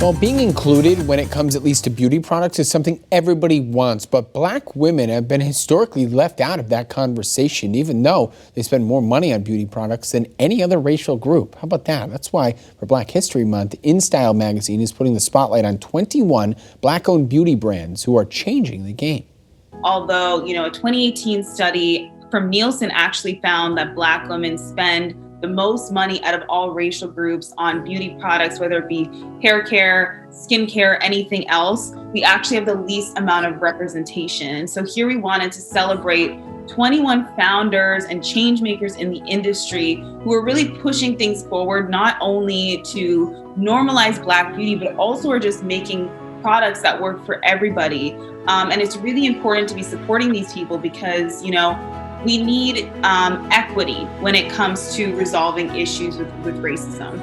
Well, being included when it comes at least to beauty products is something everybody wants, but Black women have been historically left out of that conversation, even though they spend more money on beauty products than any other racial group. How about that? That's why for Black History Month, InStyle magazine is putting the spotlight on 21 Black-owned beauty brands who are changing the game. Although, a 2018 study from Nielsen actually found that Black women spend the most money out of all racial groups on beauty products, whether it be hair care, skin care, anything else, we actually have the least amount of representation. And so here we wanted to celebrate 21 founders and change makers in the industry who are really pushing things forward, not only to normalize Black beauty, but also are just making products that work for everybody. And it's really important to be supporting these people because, we need equity when it comes to resolving issues with racism.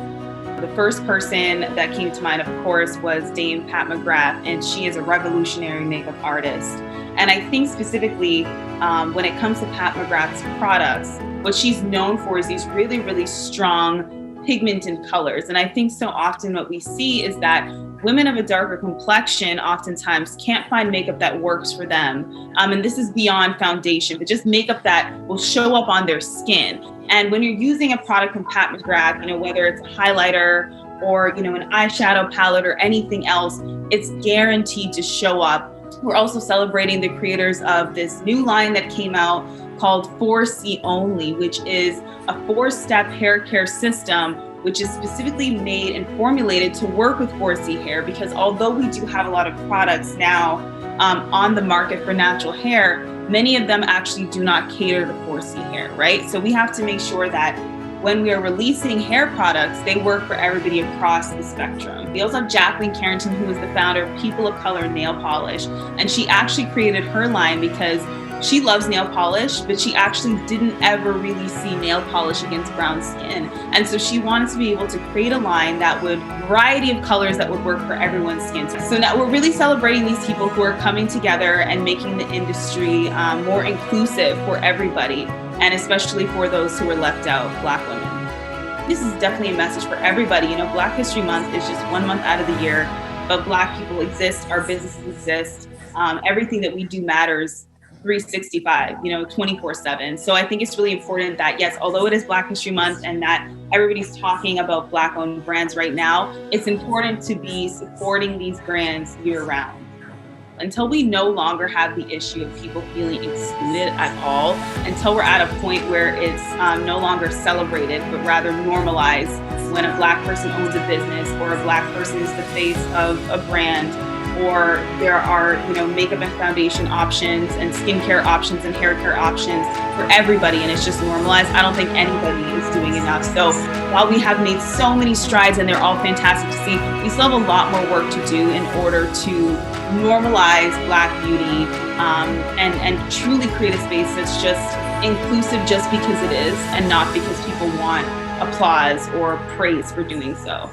The first person that came to mind, of course, was Dame Pat McGrath, and she is a revolutionary makeup artist. And I think specifically when it comes to Pat McGrath's products, what she's known for is these really, really strong pigment and colors. And I think so often what we see is that women of a darker complexion oftentimes can't find makeup that works for them. And this is beyond foundation, but just makeup that will show up on their skin. And when you're using a product from Pat McGrath, whether it's a highlighter or, an eyeshadow palette or anything else, it's guaranteed to show up. We're also celebrating the creators of this new line that came out called 4C Only, which is a 4-step hair care system which is specifically made and formulated to work with 4C hair, because although we do have a lot of products now on the market for natural hair, many of them actually do not cater to 4C hair, right? So we have to make sure that when we are releasing hair products, they work for everybody across the spectrum. We also have Jacqueline Carrington, who is the founder of People of Color Nail Polish, and she actually created her line because she loves nail polish, but she actually didn't ever really see nail polish against brown skin. And so she wanted to be able to create a line that would, variety of colors that would work for everyone's skin. So now we're really celebrating these people who are coming together and making the industry more inclusive for everybody, and especially for those who are left out, Black women. This is definitely a message for everybody. Black History Month is just 1 month out of the year, but Black people exist, our businesses exist, everything that we do matters 365, 24/7. So I think it's really important that, yes, although it is Black History Month and that everybody's talking about Black-owned brands right now, it's important to be supporting these brands year-round. Until we no longer have the issue of people feeling excluded at all, until we're at a point where it's no longer celebrated, but rather normalized when a Black person owns a business or a Black person is the face of a brand, or there are, makeup and foundation options and skincare options and hair care options for everybody, and it's just normalized. I don't think anybody is doing enough. So while we have made so many strides and they're all fantastic to see, we still have a lot more work to do in order to normalize Black beauty and truly create a space that's just inclusive just because it is, and not because people want applause or praise for doing so.